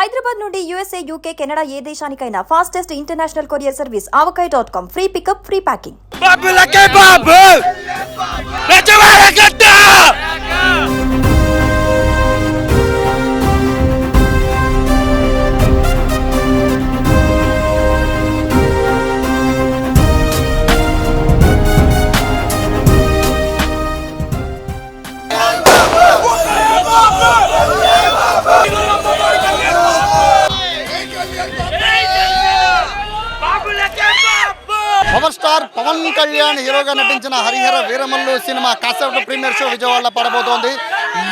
హైదరాబాద్ నుండి USA, UK, Canada ఏ దేశానికైనా fastest international courier service avocai.com. Free pickup, free packing. Power star Pawan Kalyan హీరోగా నటించిన హరిహర వీరమల్లు సినిమా కాసేపటి ప్రీమియర్ షో విజయవాడలో పడబోతోంది.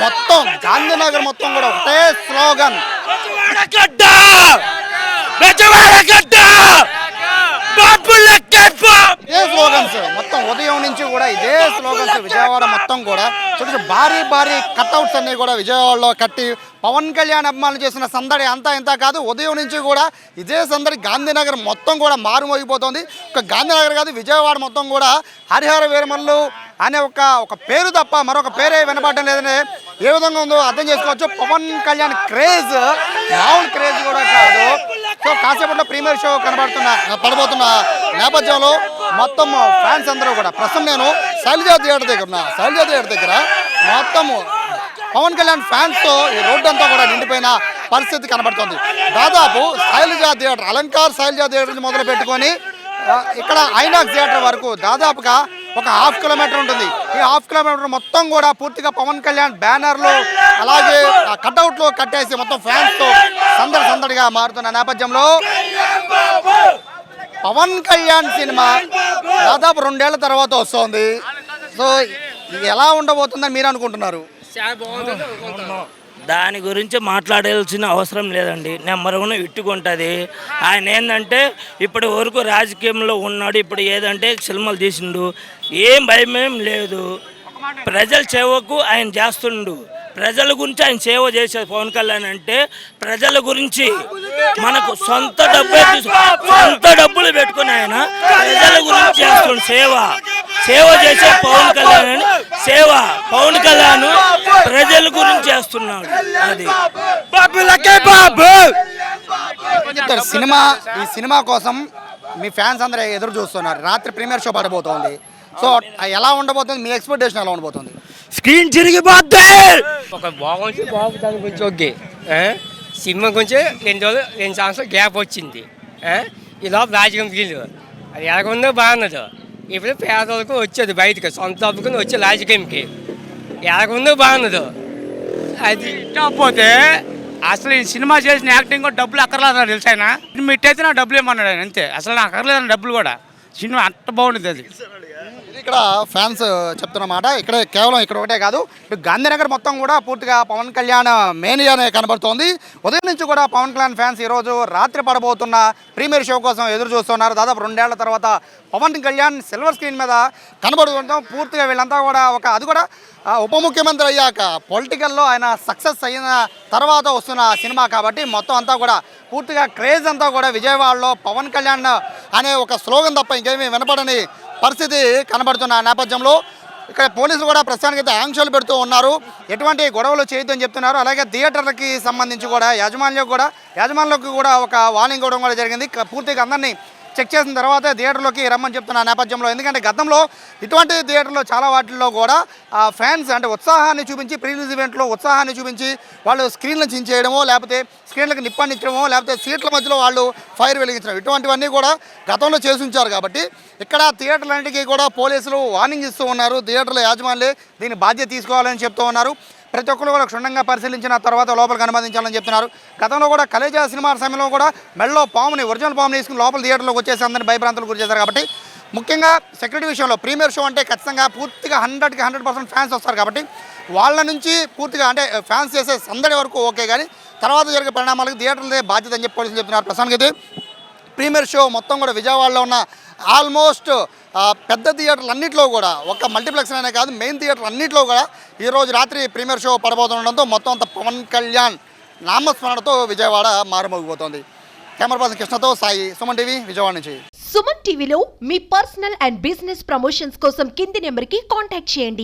మొత్తం గాంధీనగర్ మొత్తం కూడా ఒకటే స్లోగన్, ఇదే స్లోగన్స్. మొత్తం ఉదయం నుంచి కూడా ఇదే స్లోగన్స్ విజయవాడ మొత్తం కూడా. చూడండి, భారీ భారీ కట్అవుట్స్ అన్ని కూడా విజయవాడలో కట్టి పవన్ కళ్యాణ్ అభిమానులు చేసిన సందడి అంతా ఇంత కాదు. ఉదయం నుంచి కూడా ఇదే సందడి గాంధీనగర్ మొత్తం కూడా మారుమోగిపోతుంది. ఒక గాంధీనగర్ కాదు, విజయవాడ మొత్తం కూడా హరిహర వీరమల్లు అనే ఒక పేరు తప్ప మరొక పేరే వినపడడం లేదని ఏ విధంగా ఉందో అర్థం చేసుకోవచ్చు. పవన్ కళ్యాణ్ క్రేజ్ మామూలు క్రేజ్ కూడా కాదు. సో కాసేపట్లో ప్రీమియర్ షో పడబోతున్న నేపథ్యంలో మొత్తం ఫ్యాన్స్ అందరూ కూడా ప్రస్తుతం నేను శైలజా థియేటర్ దగ్గర ఉన్నా. శైలజా థియేటర్ దగ్గర మొత్తము పవన్ కళ్యాణ్ ఫ్యాన్స్తో ఈ రోడ్డు అంతా కూడా నిండిపోయిన పరిస్థితి కనబడుతుంది. దాదాపు శైలజా థియేటర్, అలంకార్ శైలజా థియేటర్ నుంచి మొదలు పెట్టుకొని ఇక్కడ ఐనాక్స్ థియేటర్ వరకు దాదాపుగా ఒక 1/2 కిలోమీటర్ ఉంటుంది. ఈ 1/2 కిలోమీటర్ మొత్తం కూడా పూర్తిగా పవన్ కళ్యాణ్ బ్యానర్లు అలాగే కట్అవుట్లు కట్టేసి మొత్తం ఫ్యాన్స్తో సందడిగా మారుతున్న నేపథ్యంలో పవన్ కళ్యాణ్ సినిమా దాదాపు 2 ఏళ్ల తర్వాత వస్తుంది. సో ఇది ఎలా ఉండబోతుందని మీరు అనుకుంటున్నారు? దాని గురించి మాట్లాడాల్సిన అవసరం లేదండి. నెంబర్ 1 ఇట్టుకుంటుంది. ఆయన ఏంటంటే ఇప్పటి వరకు రాజకీయంలో ఉన్నాడు. ఇప్పుడు ఏదంటే సినిమాలు తీసిండు, ఏం భయమేం లేదు. ప్రజల సేవకు ఆయన చేస్తుండు. ప్రజల గురించి ఆయన సేవ చేసేది పవన్ కళ్యాణ్ అంటే ప్రజల గురించి. మనకు సొంత డబ్బులు పెట్టుకుని ఆయన ప్రజల గురించి చేస్తుండు. సేవ చేసే పవన్ కళ్యాణ్ పవన్ కళ్యాణ్ ప్రజల గురించి చేస్తున్నాడు. అది ఈ సినిమా కోసం మీ ఫ్యాన్స్ అందరూ ఎదురు చూస్తున్నారు. రాత్రి ప్రీమియర్ షో పడబోతోంది. సో ఎలా ఉండబోతుంది? మీ ఎక్స్పెక్టేషన్ ఎలా ఉండబోతుంది? స్క్రీన్ చిరిగిపోద్ది. ఒక బాగుంది, దాని గురించి ఓకే. సినిమా కొంచెం 2 సంవత్సరాలు గ్యాప్ వచ్చింది. ఈ లోపల రాజకీయం తీయలేదు. అది ఎలాగుందో బాగున్నదో. ఇప్పుడు పేదలకు వచ్చేది బయటకి సొంత డబ్బుకుని వచ్చే రాజకీయంకి ఎలాగుందో బాగున్నదో. అది పోతే అసలు ఈ సినిమా చేసిన యాక్టింగ్ కూడా డబ్బులు అక్కర్లేదు తెలుసు. ఆయన మిట్టయితే నాకు డబ్బులు ఏమన్నాడు ఆయన, అంతే. అసలు నాకు అక్కర్లేదని డబ్బులు కూడా. సినిమా అంత బాగుంటుంది. అది ఇక్కడ ఫ్యాన్స్ చెప్తున్న మాట. ఇక్కడ కేవలం ఇక్కడ ఒకటే కాదు, ఇప్పుడు గాంధీనగర్ మొత్తం కూడా పూర్తిగా పవన్ కళ్యాణ్ మేనియానే కనబడుతోంది. ఉదయం నుంచి కూడా పవన్ కళ్యాణ్ ఫ్యాన్స్ ఈరోజు రాత్రి పడబోతున్న ప్రీమియర్ షో కోసం ఎదురు చూస్తున్నారు. దాదాపు 2 ఏళ్ల తర్వాత పవన్ కళ్యాణ్ సిల్వర్ స్క్రీన్ మీద కనబడుతుంటాం. పూర్తిగా వీళ్ళంతా కూడా అది కూడా ఉప ముఖ్యమంత్రి అయ్యాక పొలిటికల్లో ఆయన సక్సెస్ అయిన తర్వాత వస్తున్న సినిమా కాబట్టి మొత్తం అంతా కూడా పూర్తిగా క్రేజ్ అంతా కూడా విజయవాడలో పవన్ కళ్యాణ్ అనే ఒక స్లోగన్ తప్ప ఇంకేమీ వినపడని పరిస్థితి కనబడుతున్న నేపథ్యంలో ఇక్కడ పోలీసులు కూడా ప్రస్తుతానికి అయితే ఆంక్షలు పెడుతూ ఉన్నారు. ఎటువంటి గొడవలు చేయొద్దని చెప్తున్నారు. అలాగే థియేటర్లకి సంబంధించి కూడా యాజమాన్యాలకు కూడా ఒక వార్నింగ్ ఇవ్వడం కూడా జరిగింది. పూర్తిగా అందరినీ చెక్ చేసిన తర్వాత థియేటర్లోకి రమ్మని చెప్తున్న నేపథ్యంలో, ఎందుకంటే గతంలో ఇటువంటి థియేటర్లో చాలా వాటిల్లో కూడా ఫ్యాన్స్ అంటే ఉత్సాహాన్ని చూపించి ప్రీ రిలీజ్ ఈవెంట్లో ఉత్సాహాన్ని చూపించి వాళ్ళు స్క్రీన్లను చించేయడమో, లేకపోతే స్క్రీన్లకు నిప్పండించడమో, లేకపోతే సీట్ల మధ్యలో వాళ్ళు ఫైర్ వెలిగించడం, ఇటువంటివన్నీ కూడా గతంలో చేసి ఉంచారు. కాబట్టి ఇక్కడ థియేటర్లన్నిటికీ కూడా పోలీసులు వార్నింగ్ ఇస్తూ ఉన్నారు. థియేటర్ల యాజమాన్యులే దీన్ని బాధ్యత తీసుకోవాలని చెప్తూ ఉన్నారు. ప్రతి ఒక్కరు కూడా క్షుణ్ణంగా పరిశీలించిన తర్వాత లోపలికి అనుమతించాలని చెప్తున్నారు. గతంలో కూడా కలేజా సినిమా సమయంలో కూడా మెడలో ఒరిజినల్ పాముని వేసుకుని లోపల థియేటర్లోకి వచ్చేసి అందరినీ భయభ్రాంతులు గురి చేశారు. కాబట్టి ముఖ్యంగా సెక్యూరిటీ విషయంలో ప్రీమియర్ షో అంటే ఖచ్చితంగా పూర్తిగా 100% ఫ్యాన్స్ వస్తారు. కాబట్టి వాళ్ళ నుంచి పూర్తిగా అంటే ఫ్యాన్స్ చేసే సందడి వరకు ఓకే, కానీ తర్వాత జరిగే పరిణామాలకు థియేటర్లదే బాధ్యత అని చెప్పి పోలీసులు చెప్తున్నారు. ప్రస్తుతానికి అయితే ప్రీమియర్ షో మొత్తం కూడా విజయవాడలో ఉన్న ఆల్మోస్ట్ పెద్ద థియేటర్లు అన్నింటిలో కూడా, ఒక మల్టీప్లెక్స్ అనే కాదు మెయిన్ థియేటర్ అన్నింటిలో కూడా ఈరోజు రాత్రి ప్రీమియర్ షో పడబోతుండడంతో మొత్తం అంత పవన్ కళ్యాణ్ నామస్మరణతో విజయవాడ మారుమోగిపోతుంది. కెమెరా పర్సన్ కృష్ణతో సాయి, సుమన్ టీవీ, విజయవాడ నుంచి. సుమన్ టీవీలో మీ పర్సనల్ అండ్ బిజినెస్ ప్రమోషన్స్ కోసం కింది నెంబర్కి కాంటాక్ట్ చేయండి.